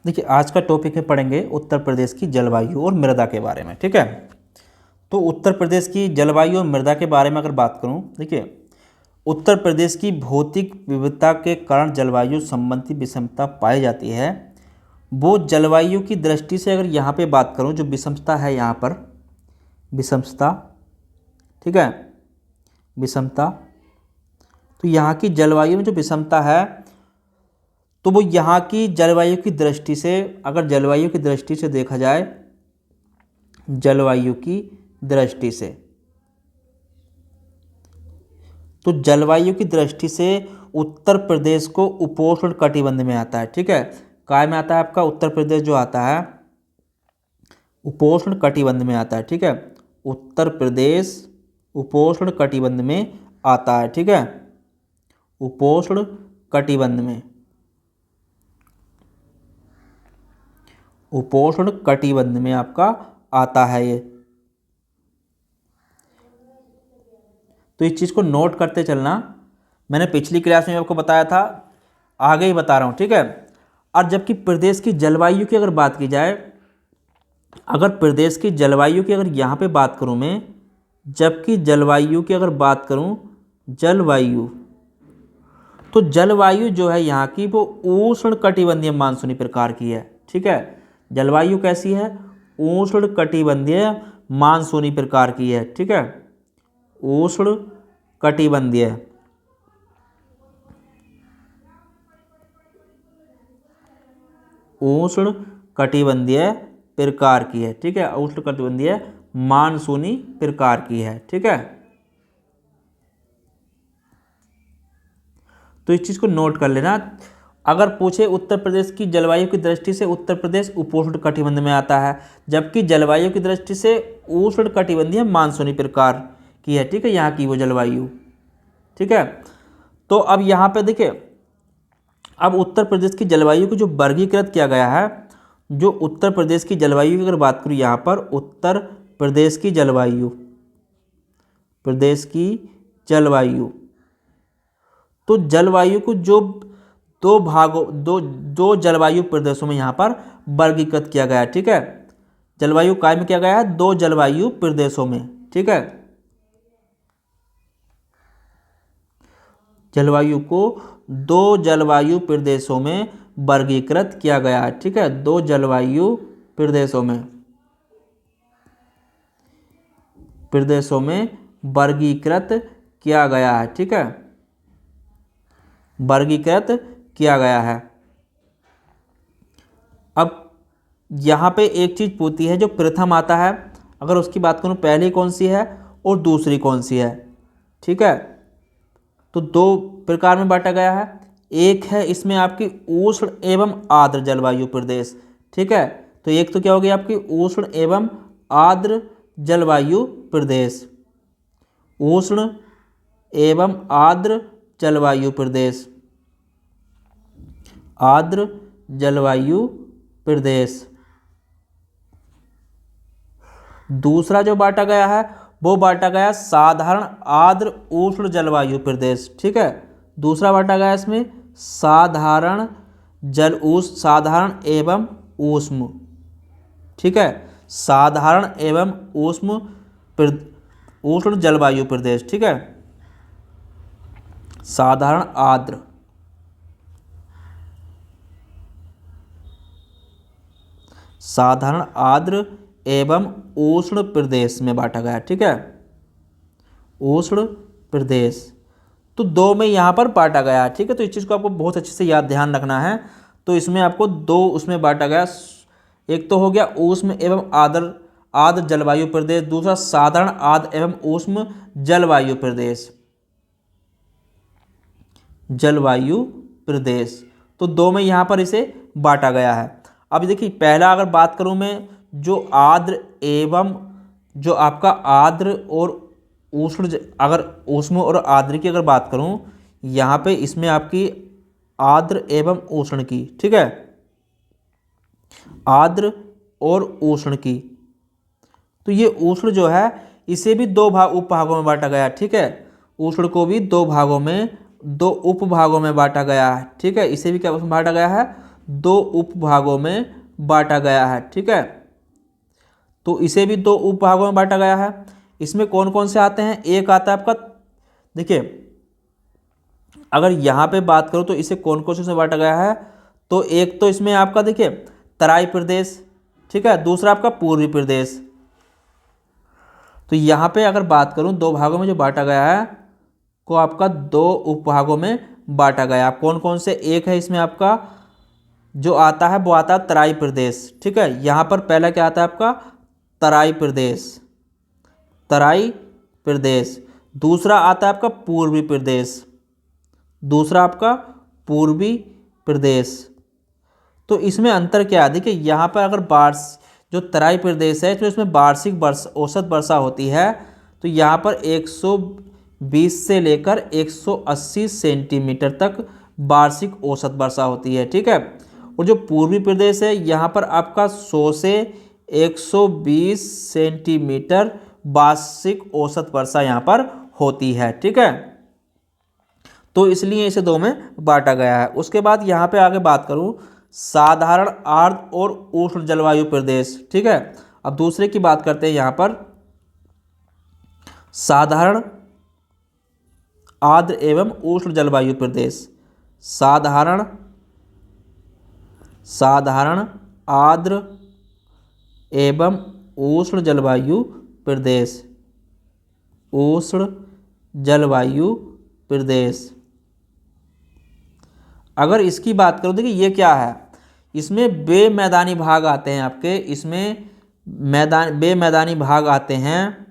देखिए आज का टॉपिक है, पढ़ेंगे उत्तर प्रदेश की जलवायु और मृदा के बारे में। ठीक है, तो उत्तर प्रदेश की जलवायु और मृदा के बारे में अगर बात करूं, देखिए उत्तर प्रदेश की भौतिक विविधता के कारण जलवायु संबंधी विषमता पाई जाती है। वो जलवायु की दृष्टि से अगर यहाँ पे बात करूँ, जो विषमता है यहाँ पर, विषमता, ठीक है, विषमता, तो यहाँ की जलवायु में जो विषमता है, तो वो यहाँ की जलवायु की दृष्टि से, अगर जलवायु की दृष्टि से देखा जाए, जलवायु की दृष्टि से, तो जलवायु की दृष्टि से उत्तर प्रदेश को उपोष्ण कटिबंध में आता है। ठीक है, काय में आता है आपका उत्तर प्रदेश, जो आता है उपोष्ण कटिबंध में आता है। ठीक है, उत्तर प्रदेश उपोष्ण कटिबंध में आता है। ठीक है, उपोष्ण कटिबंध में, उपोष्ण कटिबंध में आपका आता है ये। तो इस चीज़ को नोट करते चलना, मैंने पिछली क्लास में आपको बताया था, आगे ही बता रहा हूँ। ठीक है, और जबकि प्रदेश की जलवायु की अगर बात की जाए, अगर प्रदेश की जलवायु की अगर यहाँ पे बात करूँ मैं, जबकि जलवायु की अगर बात करूँ, जलवायु, तो जलवायु जो है यहाँ की वो उष्ण कटिबंधीय मानसूनी प्रकार की है। ठीक है, जलवायु कैसी है? उष्ण कटिबंधीय मानसूनी प्रकार की है। ठीक है, उष्ण कटिबंधीय, उष्ण कटिबंधीय प्रकार की है। ठीक है, उष्ण कटिबंधीय मानसूनी प्रकार की है। ठीक है, तो इस चीज़ को नोट कर लेना। अगर पूछे उत्तर प्रदेश की जलवायु की दृष्टि से, उत्तर प्रदेश उपोष्ण कटिबंध में आता है, जबकि जलवायु की दृष्टि से उष्ण कटिबंधीय मानसूनी प्रकार की है। ठीक है, यहाँ की वो जलवायु। ठीक है, तो अब यहाँ पे देखिए, अब उत्तर प्रदेश की जलवायु को जो वर्गीकृत किया गया है, जो उत्तर प्रदेश की जलवायु की अगर बात करूँ यहाँ पर, उत्तर प्रदेश की जलवायु, प्रदेश की जलवायु, तो जलवायु को जो दो भागों, दो जलवायु प्रदेशों में यहाँ पर वर्गीकृत किया गया है। ठीक है, जलवायु काय में किया गया है? दो जलवायु प्रदेशों में। ठीक है, जलवायु को दो जलवायु प्रदेशों में वर्गीकृत किया गया है। ठीक है, दो जलवायु प्रदेशों में, वर्गीकृत किया गया है। ठीक है, वर्गीकृत किया गया है। अब यहाँ पे एक चीज़ पूछती है, जो प्रथम आता है, अगर उसकी बात करूँ, पहली कौन सी है और दूसरी कौन सी है। ठीक है, तो दो प्रकार में बांटा गया है। एक है इसमें आपकी उष्ण एवं आर्द्र जलवायु प्रदेश। ठीक है, तो एक तो क्या हो गई आपकी उष्ण एवं आर्द्र जलवायु प्रदेश, उष्ण एवं आर्द्र जलवायु प्रदेश, आर्द्र जलवायु प्रदेश। दूसरा जो बांटा गया है, वो बांटा गया साधारण आर्द्र उष्ण जलवायु प्रदेश। ठीक है, दूसरा बांटा गया इसमें साधारण साधारण एवं उष्ण। ठीक है, साधारण एवं उष्ण जलवायु प्रदेश। ठीक है, साधारण आर्द्र, साधारण आर्द्र एवं उष्ण प्रदेश में बांटा गया। ठीक है, उष्ण प्रदेश, तो दो में यहाँ पर बांटा गया है। ठीक है, तो इस चीज़ को आपको बहुत अच्छे से याद ध्यान रखना है। तो इसमें आपको दो उसमें बांटा गया, एक तो हो गया उष्ण एवं आर्द्र जलवायु प्रदेश, दूसरा साधारण आर्द्र एवं उष्ण जलवायु प्रदेश, जलवायु प्रदेश। तो दो में यहाँ पर इसे बांटा गया है। अब देखिए, पहला अगर बात करूँ मैं, जो आर्द्र एवं, जो आपका आर्द्र और उष्ण, अगर उष्ण और आर्द्र की अगर बात करूँ, यहाँ पे इसमें आपकी आर्द्र एवं उष्ण की, ठीक है, आर्द्र और उष्ण की, तो ये उष्ण जो है इसे भी दो उपभागों में बांटा गया। ठीक है, उष्ण को भी दो भागों में, दो उपभागों में बांटा गया है। ठीक है, इसे भी क्या बांटा गया है? दो उपभागों में बांटा गया है। ठीक है, तो इसे भी दो उपभागों में बांटा गया है। इसमें कौन कौन से आते हैं? एक आता है आपका, देखिए अगर यहाँ पे बात करूँ तो इसे कौन कौन से उसमें बांटा गया है, तो एक तो इसमें आपका देखिए तराई प्रदेश, ठीक है, दूसरा आपका पूर्वी प्रदेश। तो यहाँ पे अगर बात करूँ दो भागों में जो बांटा गया है को आपका दो उपभागों में बांटा गया। कौन कौन से? एक है इसमें आपका जो आता है वो आता है तराई प्रदेश। ठीक है, यहाँ पर पहला क्या आता है आपका? तराई प्रदेश, तराई प्रदेश। दूसरा आता है आपका पूर्वी प्रदेश, दूसरा आपका पूर्वी प्रदेश। तो इसमें अंतर क्या है? देखिए यहाँ पर अगर जो तराई प्रदेश है तो इसमें वार्षिक औसत वर्षा होती है, तो यहाँ पर 120 से लेकर 180 सेंटीमीटर तक वार्षिक औसत वर्षा होती है। ठीक है, और जो पूर्वी प्रदेश है यहाँ पर आपका 100 से 120 सेंटीमीटर वार्षिक औसत वर्षा यहाँ पर होती है। ठीक है, तो इसलिए इसे दो में बांटा गया है। उसके बाद यहाँ पे आगे बात करूँ साधारण आर्द्र और उष्ण जलवायु प्रदेश। ठीक है, अब दूसरे की बात करते हैं यहाँ पर साधारण आर्द्र एवं उष्ण जलवायु प्रदेश। साधारण आर्द्र एवं उष्ण जलवायु प्रदेश, उष्ण जलवायु प्रदेश। अगर इसकी बात करो, देखिए ये क्या है, इसमें बेमैदानी भाग आते हैं आपके, इसमें बेमैदानी भाग आते हैं,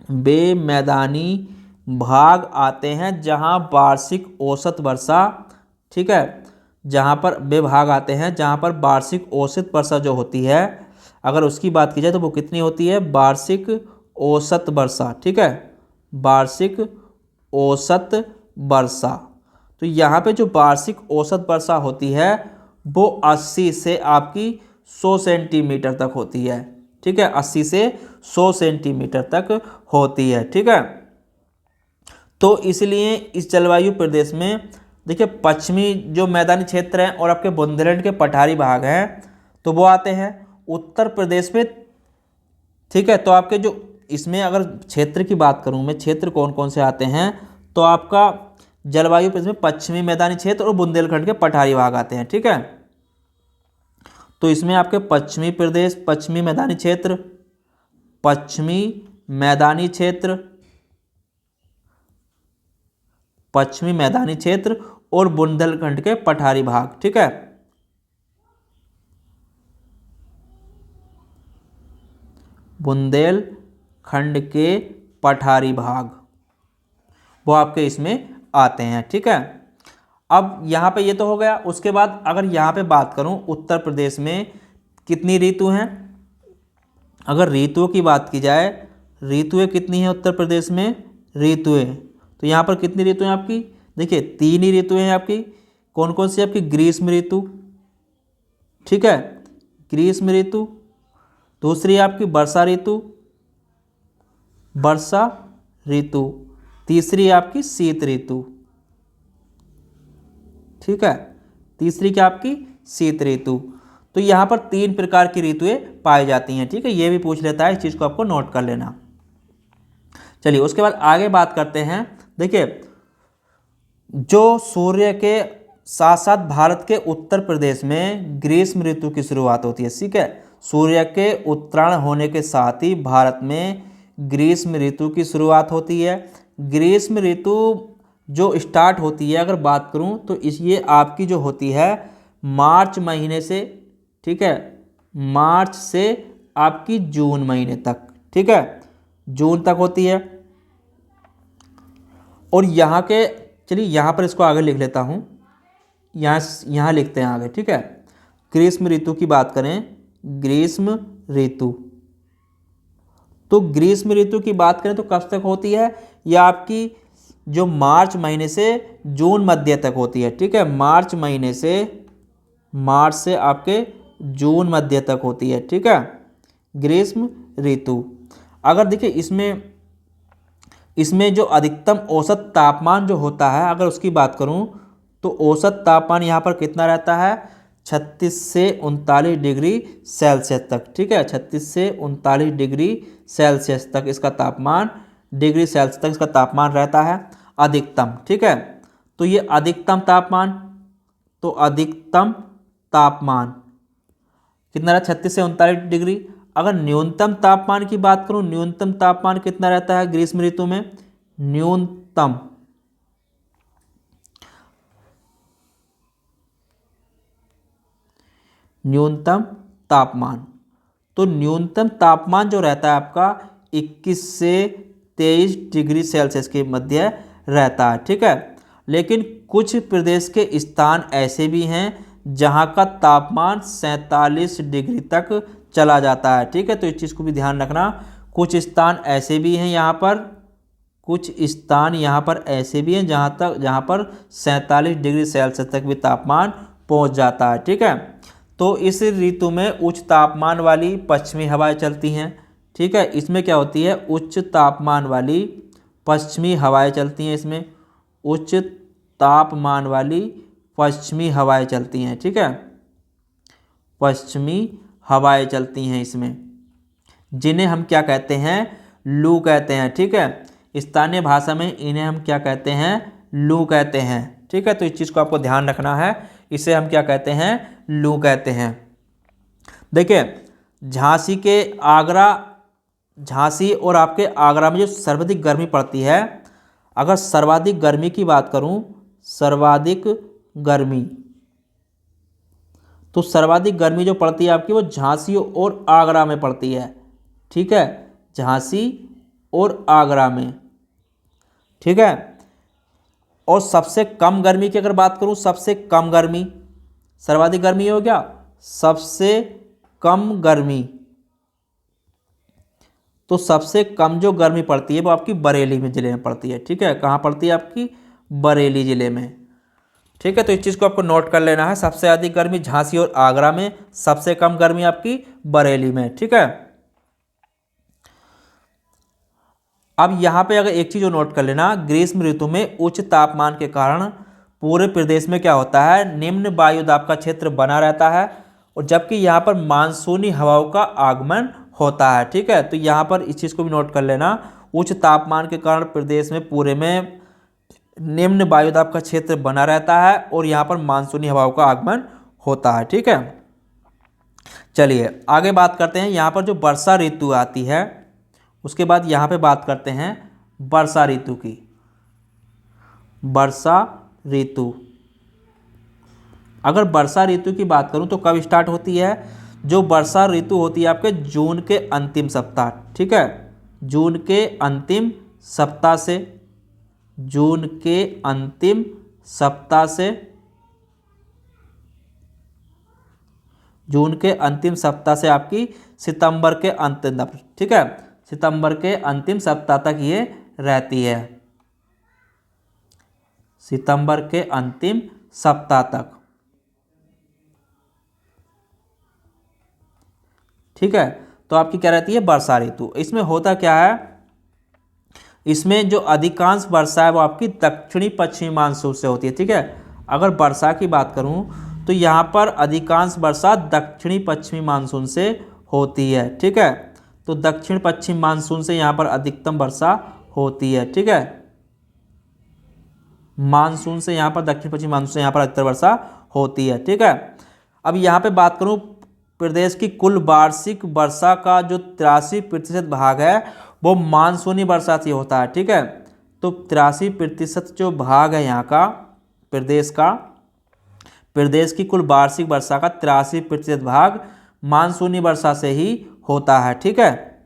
बेमैदानी भाग आते हैं जहां वार्षिक औसत वर्षा, ठीक है, जहां पर भाग आते हैं जहां पर वार्षिक औसत वर्षा जो होती है, अगर उसकी बात की जाए तो वो कितनी होती है? वार्षिक औसत वर्षा। ठीक है, वार्षिक औसत वर्षा। तो यहाँ पे जो वार्षिक औसत वर्षा होती है वो 80 से आपकी 100 सेंटीमीटर तक होती है। ठीक है, 80 से 100 सेंटीमीटर तक होती है। ठीक है, तो इसलिए इस जलवायु प्रदेश में देखिए पश्चिमी जो मैदानी क्षेत्र हैं और आपके बुंदेलखंड के पठारी भाग हैं तो वो आते हैं उत्तर प्रदेश में। ठीक है, तो आपके जो इसमें अगर क्षेत्र की बात करूं मैं, क्षेत्र कौन कौन से आते हैं, तो आपका जलवायु प्रदेश में पश्चिमी मैदानी क्षेत्र और बुंदेलखंड के पठारी भाग आते हैं। ठीक है, तो इसमें आपके पश्चिमी प्रदेश, पश्चिमी मैदानी क्षेत्र, पश्चिमी मैदानी क्षेत्र, पश्चिमी मैदानी क्षेत्र और बुंदेलखंड के पठारी भाग। ठीक है, बुंदेलखंड के पठारी भाग वो आपके इसमें आते हैं। ठीक है, अब यहाँ पे ये तो हो गया। उसके बाद अगर यहाँ पे बात करूँ उत्तर प्रदेश में कितनी ऋतु हैं, अगर ऋतुओं की बात की जाए, ऋतुएं कितनी हैं उत्तर प्रदेश में? ऋतुएं तो यहाँ पर कितनी ऋतु हैं आपकी? देखिए 3 ही ऋतुएं हैं आपकी। कौन कौन सी? आपकी ग्रीष्म ऋतु, ठीक है, ग्रीष्म ऋतु। दूसरी आपकी वर्षा ऋतु, वर्षा ऋतु। तीसरी आपकी शीत ऋतु। ठीक है, तीसरी क्या आपकी? शीत ऋतु। तो यहाँ पर 3 प्रकार की ऋतुएं पाई जाती हैं। ठीक है, ये भी पूछ लेता है, इस चीज़ को आपको नोट कर लेना। चलिए उसके बाद आगे बात करते हैं। देखिए जो सूर्य के साथ साथ भारत के उत्तर प्रदेश में ग्रीष्म ऋतु की शुरुआत होती है। ठीक है, सूर्य के उत्तरायण होने के साथ ही भारत में ग्रीष्म ऋतु की शुरुआत होती है। ग्रीष्म ऋतु जो स्टार्ट होती है, अगर बात करूं तो ये आपकी जो होती है मार्च महीने से, ठीक है, मार्च से आपकी जून महीने तक। ठीक है, जून तक होती है। और यहाँ के, चलिए यहाँ पर इसको आगे लिख लेता हूँ, यहाँ लिखते हैं आगे। ठीक है, ग्रीष्म ऋतु की बात करें, ग्रीष्म ऋतु, तो ग्रीष्म ऋतु की बात करें तो कब तक होती है? यह आपकी जो मार्च महीने से जून मध्य तक होती है। ठीक है, मार्च महीने से, मार्च से आपके जून मध्य तक होती है। ठीक है, ग्रीष्म ऋतु। अगर देखिए इसमें जो अधिकतम औसत तापमान जो होता है, अगर उसकी बात करूं तो औसत तापमान यहाँ पर कितना रहता है? 36 से 39 डिग्री सेल्सियस तक, ठीक है, 36 से 39 डिग्री सेल्सियस तक इसका तापमान, डिग्री सेल्सियस तक इसका तापमान रहता है अधिकतम, ठीक है। तो ये अधिकतम तापमान, तो अधिकतम तापमान कितना रहा, 36 से 39 डिग्री। अगर न्यूनतम तापमान की बात करूं, न्यूनतम तापमान कितना रहता है ग्रीष्म ऋतु में, न्यूनतम तापमान, तो न्यूनतम तापमान जो रहता है आपका 21 से 23 डिग्री सेल्सियस के मध्य रहता है, ठीक है। लेकिन कुछ प्रदेश के स्थान ऐसे भी हैं जहां का तापमान 47 डिग्री तक चला जाता है, ठीक है। तो इस चीज़ को भी ध्यान रखना, कुछ स्थान ऐसे भी हैं यहाँ पर, कुछ स्थान यहाँ पर ऐसे भी हैं जहाँ पर 47 डिग्री सेल्सियस तक भी तापमान पहुँच जाता है, ठीक है। तो इस ऋतु में उच्च तापमान वाली पश्चिमी हवाएं चलती हैं, ठीक है। इसमें क्या होती है, उच्च तापमान वाली पश्चिमी हवाएं चलती हैं, इसमें उच्च तापमान वाली पश्चिमी हवाएं चलती हैं, ठीक है, पश्चिमी हवाएं चलती हैं इसमें, जिन्हें हम क्या कहते हैं, लू कहते हैं, ठीक है। स्थानीय भाषा में इन्हें हम क्या कहते हैं, लू कहते हैं, ठीक है। तो इस चीज़ को आपको ध्यान रखना है, इसे हम क्या कहते हैं, लू कहते हैं। देखिए झांसी और आपके आगरा में जो सर्वाधिक गर्मी पड़ती है, अगर सर्वाधिक गर्मी की बात करूं, सर्वाधिक गर्मी, तो सर्वाधिक गर्मी जो पड़ती है आपकी वो झांसी और आगरा में पड़ती है, ठीक है, झांसी और आगरा में, ठीक है। और सबसे कम गर्मी की अगर बात करूं, सबसे कम गर्मी, सर्वाधिक गर्मी हो गया, सबसे कम गर्मी, तो सबसे कम जो गर्मी पड़ती है वो आपकी बरेली में जिले में पड़ती है, ठीक है। कहाँ पड़ती है आपकी, बरेली जिले में, ठीक है। तो इस चीज़ को आपको नोट कर लेना है, सबसे अधिक गर्मी झांसी और आगरा में, सबसे कम गर्मी आपकी बरेली में, ठीक है। अब यहाँ पे अगर एक चीज़ और नोट कर लेना, ग्रीष्म ऋतु में उच्च तापमान के कारण पूरे प्रदेश में क्या होता है, निम्न वायु दाब का क्षेत्र बना रहता है, और जबकि यहाँ पर मानसूनी हवाओं का आगमन होता है, ठीक है। तो यहाँ पर इस चीज़ को भी नोट कर लेना, उच्च तापमान के कारण प्रदेश में पूरे में निम्न वायुदाब का क्षेत्र बना रहता है और यहाँ पर मानसूनी हवाओं का आगमन होता है, ठीक है। चलिए आगे बात करते हैं, यहाँ पर जो वर्षा ऋतु आती है, उसके बाद यहाँ पे बात करते हैं वर्षा ऋतु की। वर्षा ऋतु, अगर वर्षा ऋतु की बात करूँ तो कब स्टार्ट होती है, जो वर्षा ऋतु होती है आपके जून के अंतिम सप्ताह, ठीक है, जून के अंतिम सप्ताह से, जून के अंतिम सप्ताह से, जून के अंतिम सप्ताह से आपकी सितंबर के अंत तक, ठीक है, सितंबर के अंतिम सप्ताह तक ये रहती है, सितंबर के अंतिम सप्ताह तक, ठीक है। तो आपकी क्या रहती है, वर्षा ऋतु। इसमें होता क्या है, इसमें जो अधिकांश वर्षा है वो आपकी दक्षिणी पश्चिमी मानसून से होती है, ठीक है। अगर वर्षा की बात करूं तो यहाँ पर अधिकांश वर्षा दक्षिणी पश्चिमी मानसून से होती है, ठीक है। तो दक्षिण पश्चिम मानसून से यहाँ पर अधिकतम वर्षा होती है, ठीक है, मानसून से यहाँ पर दक्षिण पश्चिम मानसून से यहाँ पर अधिकतर वर्षा होती है, ठीक है। अब यहाँ पे बात करूँ प्रदेश की कुल वार्षिक वर्षा का जो 83% भाग है वो मानसूनी वर्षा से होता है, ठीक है। तो 83% जो भाग है यहाँ का प्रदेश का, प्रदेश की कुल वार्षिक वर्षा का 83% भाग मानसूनी वर्षा से ही होता है, ठीक है।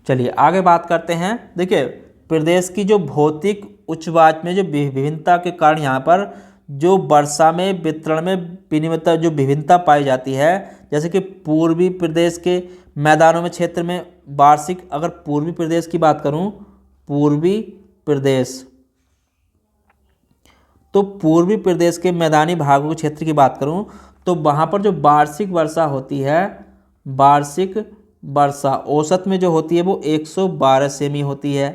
चलिए आगे बात करते हैं। देखिए प्रदेश की जो भौतिक उच्चवाच में जो विभिन्नता के कारण यहाँ पर जो वर्षा में वितरण में विनिमयता जो विभिन्नता पाई जाती है, जैसे कि पूर्वी प्रदेश के मैदानों में क्षेत्र में वार्षिक, अगर पूर्वी प्रदेश की बात करूं, पूर्वी प्रदेश, तो पूर्वी प्रदेश के मैदानी भागों के क्षेत्र की बात करूं तो वहाँ पर जो वार्षिक वर्षा होती है, वार्षिक वर्षा औसत में जो होती है वो 112 सेमी होती है,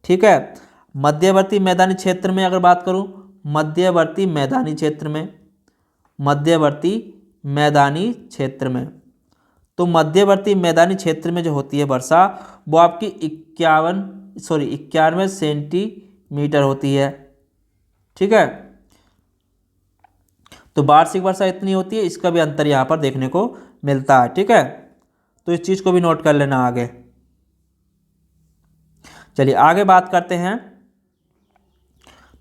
ठीक है। मध्यवर्ती मैदानी क्षेत्र में अगर बात करूं, मध्यवर्ती मैदानी क्षेत्र में मध्यवर्ती मैदानी क्षेत्र में। तो मध्यवर्ती मैदानी क्षेत्र में जो होती है वर्षा वो आपकी 91 सेंटीमीटर होती है। ठीक है, तो वार्षिक वर्षा इतनी होती है, इसका भी अंतर यहाँ पर देखने को मिलता है। ठीक है, तो इस चीज़ को भी नोट कर लेना आगे। चलिए आगे बात करते हैं।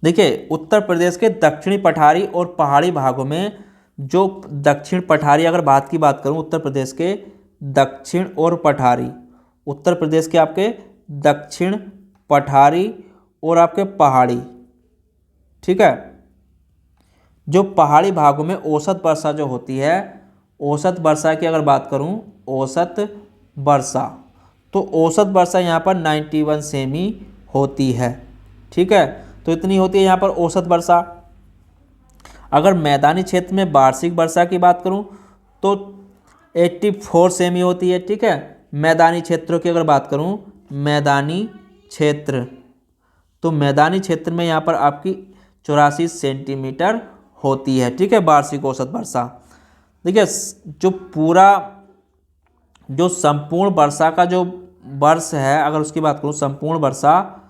देखिए उत्तर प्रदेश के दक्षिणी पठारी और पहाड़ी भागों में जो दक्षिण पठारी, अगर बात करूं उत्तर प्रदेश के दक्षिण और पठारी, उत्तर प्रदेश के आपके दक्षिण पठारी और आपके पहाड़ी, ठीक है, जो पहाड़ी भागों में औसत वर्षा जो होती है, औसत वर्षा की अगर बात करूं, औसत वर्षा, तो औसत वर्षा यहाँ पर 91 सेमी होती है। ठीक है, तो इतनी होती है यहाँ पर औसत वर्षा। अगर मैदानी क्षेत्र में वार्षिक वर्षा की बात करूं तो 84 सेमी होती है। ठीक है, मैदानी क्षेत्रों की अगर बात करूं, मैदानी क्षेत्र, तो मैदानी क्षेत्र में यहाँ पर आपकी 84 सेंटीमीटर होती है। ठीक है, वार्षिक औसत वर्षा। देखिए जो संपूर्ण वर्षा का जो वर्ष है, अगर उसकी बात करूं, संपूर्ण वर्षा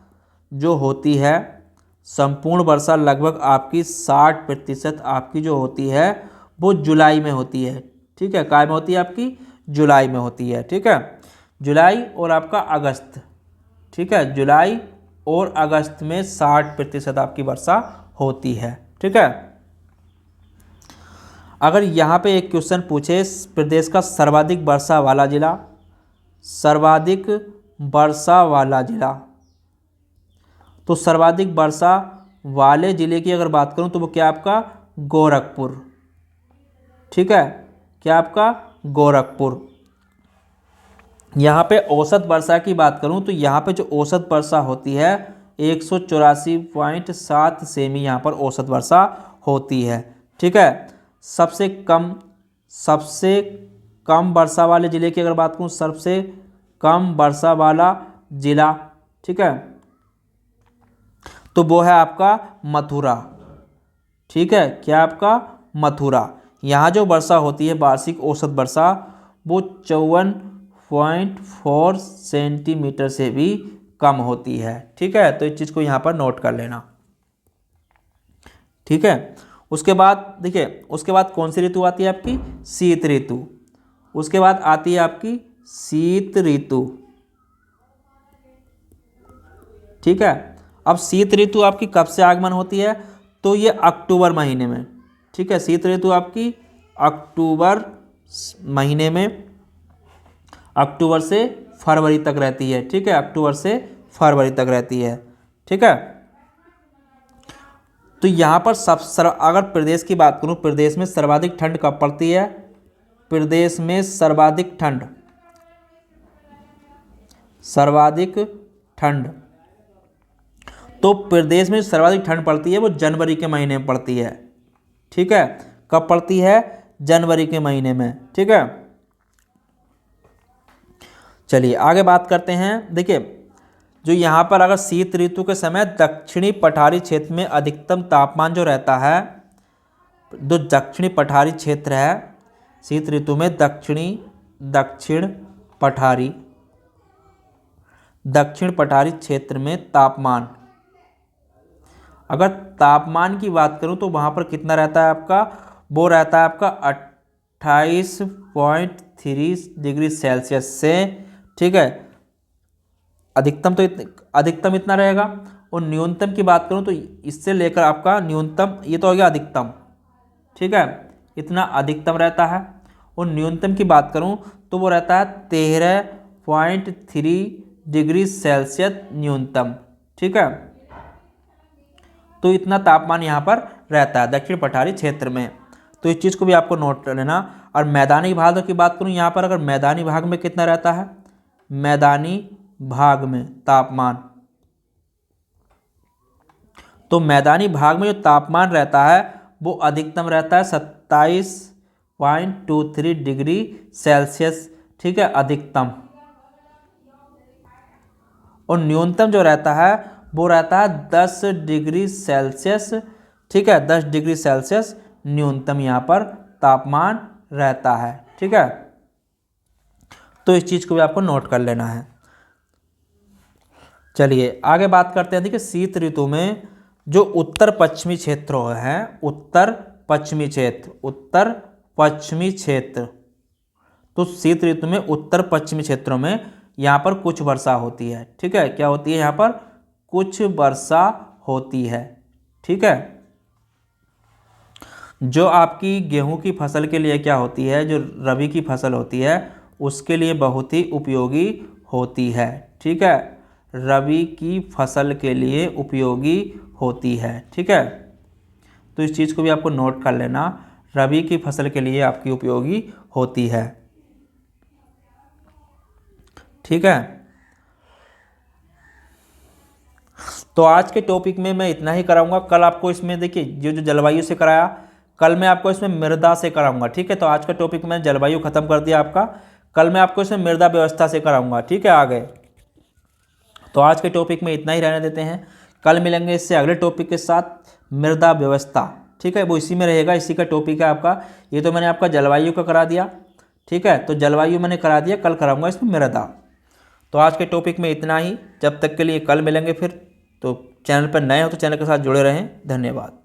जो होती है, संपूर्ण वर्षा लगभग आपकी 60% आपकी जो होती है वो जुलाई में होती है। ठीक है, काय में होती है आपकी? जुलाई में होती है। ठीक है, जुलाई और आपका अगस्त। ठीक है, जुलाई और अगस्त में 60% आपकी वर्षा होती है। ठीक है, अगर यहाँ पे एक क्वेश्चन पूछे प्रदेश का सर्वाधिक वर्षा वाला जिला, सर्वाधिक वर्षा वाला जिला, तो सर्वाधिक वर्षा वाले जिले की अगर बात करूं तो वो क्या आपका? गोरखपुर। ठीक है, क्या आपका? गोरखपुर। यहाँ पे औसत वर्षा की बात करूं तो यहाँ पे जो औसत वर्षा होती है 184.7 सेमी यहाँ पर औसत वर्षा होती है। ठीक है, सबसे कम वर्षा वाले जिले की अगर बात करूं, सबसे कम वर्षा वाला जिला, ठीक है, तो वो है आपका मथुरा। ठीक है, क्या आपका? मथुरा। यहाँ जो वर्षा होती है वार्षिक औसत वर्षा वो 54.4 सेंटीमीटर से भी कम होती है। ठीक है, तो इस चीज़ को यहाँ पर नोट कर लेना। ठीक है, उसके बाद देखिए, उसके बाद कौन सी ऋतु आती है आपकी? शीत ऋतु। उसके बाद आती है आपकी शीत ऋतु। ठीक है, अब शीत ऋतु आपकी कब से आगमन होती है? तो ये अक्टूबर महीने में। ठीक है, शीत ऋतु आपकी अक्टूबर महीने में, अक्टूबर से फरवरी तक रहती है। ठीक है, अक्टूबर से फरवरी तक रहती है। ठीक है, तो यहाँ पर अगर प्रदेश की बात करूँ, प्रदेश में सर्वाधिक ठंड कब पड़ती है? प्रदेश में सर्वाधिक ठंड, तो प्रदेश में सर्वाधिक ठंड पड़ती है वो जनवरी के महीने में पड़ती है। ठीक है, कब पड़ती है? जनवरी के महीने में। ठीक है, चलिए आगे बात करते हैं। देखिए जो यहाँ पर अगर शीत ऋतु के समय दक्षिणी पठारी क्षेत्र में अधिकतम तापमान जो रहता है, जो दक्षिणी पठारी क्षेत्र है शीत ऋतु में, दक्षिण पठारी क्षेत्र में तापमान, अगर तापमान की बात करूं तो वहाँ पर कितना रहता है आपका? वो रहता है आपका 28.3 डिग्री सेल्सियस से, ठीक है, अधिकतम इतना रहेगा। और न्यूनतम की बात करूं तो इससे लेकर आपका न्यूनतम, ये तो हो गया अधिकतम, ठीक है, इतना अधिकतम रहता है। और न्यूनतम की बात करूं तो वो रहता है 13.3 डिग्री सेल्सियस न्यूनतम। ठीक है, तो इतना तापमान यहाँ पर रहता है दक्षिण पठारी क्षेत्र में। तो इस चीज़ को भी आपको नोट कर लेना। और मैदानी भाग की बात करूँ यहाँ पर, अगर मैदानी भाग में कितना रहता है? मैदानी भाग में तापमान, तो मैदानी भाग में जो तापमान रहता है वो अधिकतम रहता है 27.23 डिग्री सेल्सियस। ठीक है, अधिकतम। और न्यूनतम जो रहता है वो रहता है 10 डिग्री सेल्सियस। ठीक है, 10 डिग्री सेल्सियस न्यूनतम यहाँ पर तापमान रहता है। ठीक है, तो इस चीज़ को भी आपको नोट कर लेना है। चलिए आगे बात करते हैं। देखिए शीत ऋतु में जो उत्तर पश्चिमी क्षेत्र हैं, उत्तर पश्चिमी क्षेत्र, तो शीत ऋतु में उत्तर पश्चिमी क्षेत्रों में यहाँ पर कुछ वर्षा होती है। ठीक है, क्या होती है यहाँ पर? कुछ वर्षा होती है। ठीक है, जो आपकी गेहूं की फसल के लिए क्या होती है, जो रबी की फसल होती है उसके लिए बहुत ही उपयोगी होती है। ठीक है, रबी की फसल के लिए उपयोगी होती है। ठीक है, तो इस चीज़ को भी आपको नोट कर लेना, रबी की फसल के लिए आपकी उपयोगी होती है। ठीक है, तो आज के टॉपिक में मैं इतना ही कराऊंगा। कल आपको इसमें देखिए जो जलवायु से कराया, कल मैं आपको इसमें मृदा से कराऊंगा। ठीक है, तो आज का टॉपिक मैंने जलवायु खत्म कर दिया आपका, कल मैं आपको इसमें मृदा व्यवस्था से कराऊंगा। ठीक है, आगे तो आज के टॉपिक में इतना ही रहने देते हैं। कल मिलेंगे इससे अगले टॉपिक के साथ, मृदा व्यवस्था। ठीक है, वो इसी में रहेगा, इसी का टॉपिक है आपका। ये तो मैंने आपका जलवायु का करा दिया। ठीक है, तो जलवायु मैंने करा दिया, कल कराऊंगा इसमें मृदा। तो आज के टॉपिक में इतना ही, जब तक के लिए कल मिलेंगे फिर। तो चैनल पर नए हो तो चैनल के साथ जुड़े रहें। धन्यवाद।